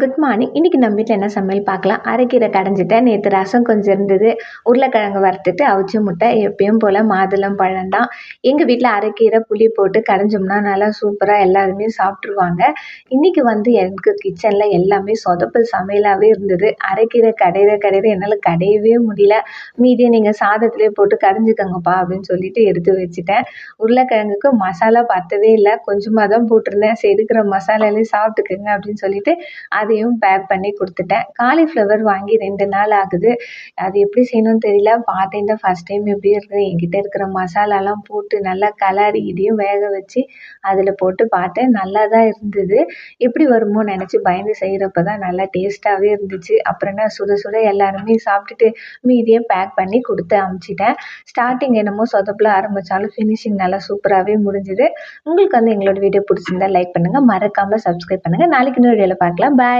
Good morning. இன்னைக்கு நம்ம வீட்ல என்ன சமையல் பார்க்கலாம். அரைக்கீரை கடைஞ்சிட்டேன். நேத்து ரசம் கொஞ்சம் இருந்தது. உருளைக்கிழங்கு வறுத்துட்டு அவிச்ச முட்டை. எப்பயும் போல மாதுளம் பழம் தான். எங்க வீட்ல அரைக்கீரை புளி போட்டு கடைஞ்சோம்னா நல்லா சூப்பரா எல்லாருமே சாப்பிட்டுருவாங்க. இன்னைக்கு எனக்கு கிச்சன்ல எல்லாமே சொதப்பல் சமையலாவே இருந்தது. அரைக்கீரை கடையிற என்னால கடையவே முடியல. மீதிய நீங்க சாதத்திலேயே போட்டு கடைஞ்சுக்கங்கப்பா அப்படின்னு சொல்லிட்டு எடுத்து வச்சுட்டேன். உருளைக்கிழங்குக்கு மசாலா பத்தவே இல்ல. கொஞ்சமா தான் போட்டிருந்தேன். சரி இருக்கிற மசாலாலயே சாப்பிட்டுக்கங்க அப்படின்னு சொல்லிட்டு அதையும் பேக் பண்ணி குடுத்துட்டேன். காலிஃப்ளவர் வாங்கி 2 நாள் ஆகுது. அது எப்படி செய்யணும்னு தெரியல. பார்த்தேன் தான் ஃபர்ஸ்ட் டைம் எப்படி இருக்குது. என்கிட்ட இருக்கிற மசாலாலாம் போட்டு நல்லா கலரி இதையும் வேக வச்சு அதில போட்டு பார்த்தேன். நல்லா தான் இருந்தது. எப்படி வருமோன்னு நெனச்சு பயந்து செய்றப்ப தான் நல்லா டேஸ்ட்டாவே இருந்துச்சு. அப்புறம் என்ன சுட சுட எல்லாருமே சாப்பிட்டுட்டு மீதியும் பேக் பண்ணி குடுத்து அனுப்பிச்சுட்டேன். ஸ்டார்ட்டிங் என்னமோ சொதப்பல ஆரம்பிச்சாலும் ஃபினிஷிங் நல்லா சூப்பராவே முடிஞ்சது. உங்களுக்கு எங்களோட வீடியோ பிடிச்சிருந்தா லைக் பண்ணுங்க. மறக்காம சப்ஸ்கிரைப் பண்ணுங்க. நாளைக்கு இன்னொரு வீடியோல பார்க்கலாம். பாய்.